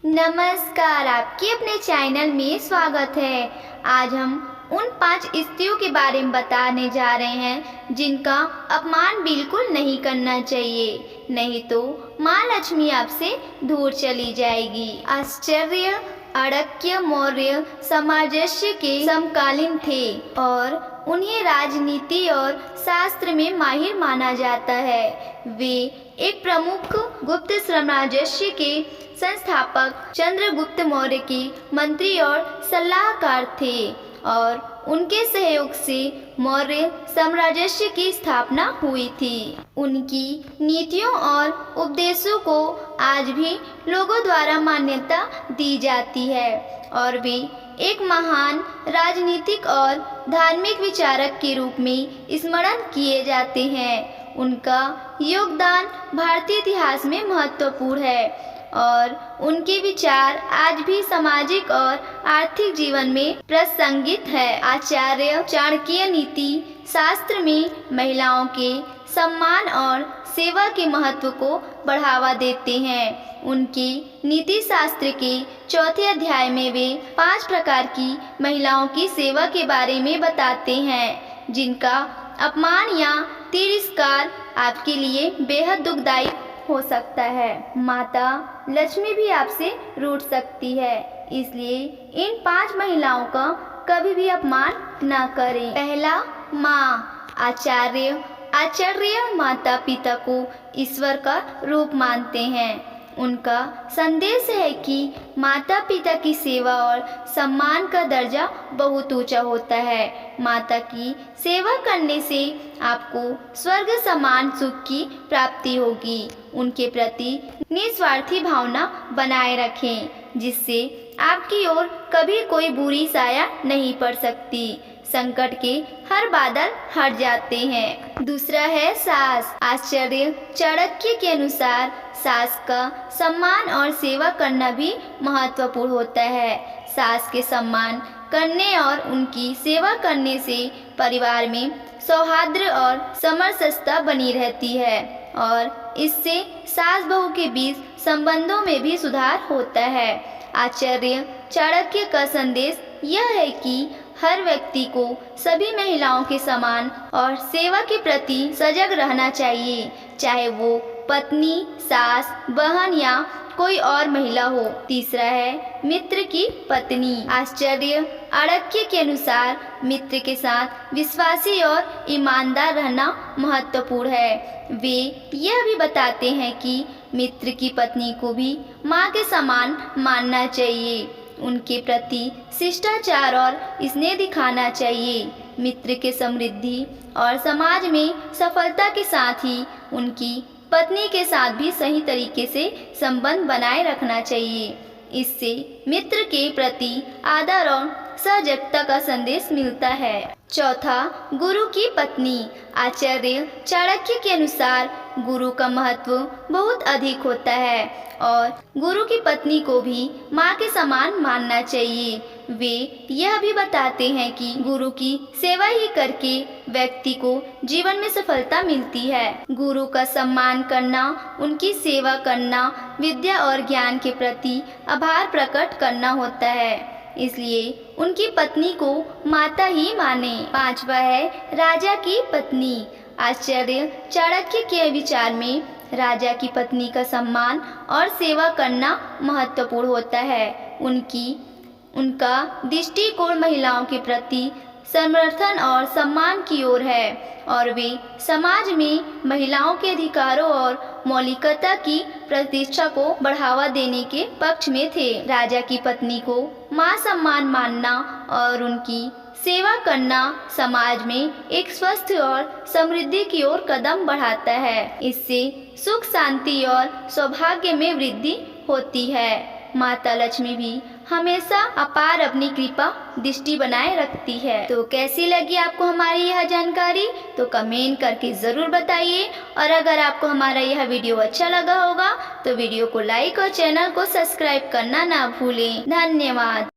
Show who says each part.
Speaker 1: नमस्कार, आपके अपने चैनल में स्वागत है। आज हम उन 5 स्त्रियों के बारे में बताने जा रहे हैं जिनका अपमान बिल्कुल नहीं करना चाहिए, नहीं तो माँ लक्ष्मी आपसे दूर चली जाएगी। आश्चर्य अड़क्य मौर्य साम्राज्य के समकालीन थे और उन्हें राजनीति और शास्त्र में माहिर माना जाता है। वे एक प्रमुख गुप्त साम्राज्य के संस्थापक चंद्रगुप्त मौर्य के मंत्री और सलाहकार थे और उनके सहयोग से मौर्य साम्राज्य की स्थापना हुई थी। उनकी नीतियों और उपदेशों को आज भी लोगों द्वारा मान्यता दी जाती है और वे एक महान राजनीतिक और धार्मिक विचारक के रूप में स्मरण किए जाते हैं। उनका योगदान भारतीय इतिहास में महत्वपूर्ण है और उनके विचार आज भी सामाजिक और आर्थिक जीवन में प्रासंगिक है। आचार्य चाणक्य नीति शास्त्र में महिलाओं के सम्मान और सेवा के महत्व को बढ़ावा देते हैं। उनके नीति शास्त्र के चौथे अध्याय में वे 5 प्रकार की महिलाओं की सेवा के बारे में बताते हैं जिनका अपमान या तिरस्कार आपके लिए बेहद दुखदायी हो सकता है। माता लक्ष्मी भी आपसे रूठ सकती है, इसलिए इन 5 महिलाओं का कभी भी अपमान न करें। पहला, माँ। आचार्य माता पिता को ईश्वर का रूप मानते हैं। उनका संदेश है कि माता पिता की सेवा और सम्मान का दर्जा बहुत ऊंचा होता है। माता की सेवा करने से आपको स्वर्ग समान सुख की प्राप्ति होगी। उनके प्रति निस्वार्थी भावना बनाए रखें, जिससे आपकी ओर कभी कोई बुरी साया नहीं पड़ सकती। संकट के हर बादल हट जाते हैं। दूसरा है सास। आचार्य चाणक्य के अनुसार सास का सम्मान और सेवा करना भी महत्वपूर्ण होता है। सास के सम्मान करने और उनकी सेवा करने से परिवार में सौहार्द और समरसता बनी रहती है और इससे सास बहू के बीच संबंधों में भी सुधार होता है। आचार्य चाणक्य का संदेश यह है कि हर व्यक्ति को सभी महिलाओं के सम्मान और सेवा के प्रति सजग रहना चाहिए, चाहे वो पत्नी, सास, बहन या कोई और महिला हो। तीसरा है मित्र की पत्नी। आचार्य चाणक्य के अनुसार मित्र के साथ विश्वासी और ईमानदार रहना महत्वपूर्ण है। वे यह भी बताते हैं कि मित्र की पत्नी को भी माँ के समान मानना चाहिए, उनके प्रति शिष्टाचार और स्नेह दिखाना चाहिए। मित्र के समृद्धि और समाज में सफलता के साथ ही उनकी पत्नी के साथ भी सही तरीके से संबंध बनाए रखना चाहिए। इससे मित्र के प्रति आदर और सजगता का संदेश मिलता है। चौथा, गुरु की पत्नी। आचार्य चाणक्य के अनुसार गुरु का महत्व बहुत अधिक होता है और गुरु की पत्नी को भी माँ के समान मानना चाहिए। वे यह भी बताते हैं कि गुरु की सेवा ही करके व्यक्ति को जीवन में सफलता मिलती है। गुरु का सम्मान करना, उनकी सेवा करना, विद्या और ज्ञान के प्रति आभार प्रकट करना होता है, इसलिए उनकी पत्नी को माता ही माने। 5वां है राजा की पत्नी। आचार्य चाणक्य के विचार में राजा की पत्नी का सम्मान और सेवा करना महत्वपूर्ण होता है। उनका दृष्टिकोण महिलाओं के प्रति समर्थन और सम्मान की ओर है और वे समाज में महिलाओं के अधिकारों और मौलिकता की प्रतिष्ठा को बढ़ावा देने के पक्ष में थे। राजा की पत्नी को मां सम्मान मानना और उनकी सेवा करना समाज में एक स्वस्थ और समृद्धि की ओर कदम बढ़ाता है। इससे सुख, शांति और सौभाग्य में वृद्धि होती है। माता लक्ष्मी भी हमेशा अपार अपनी कृपा दृष्टि बनाए रखती है। तो कैसी लगी आपको हमारी यह जानकारी, तो कमेंट करके ज़रूर बताइए और अगर आपको हमारा यह वीडियो अच्छा लगा होगा तो वीडियो को लाइक और चैनल को सब्सक्राइब करना ना भूलें। धन्यवाद।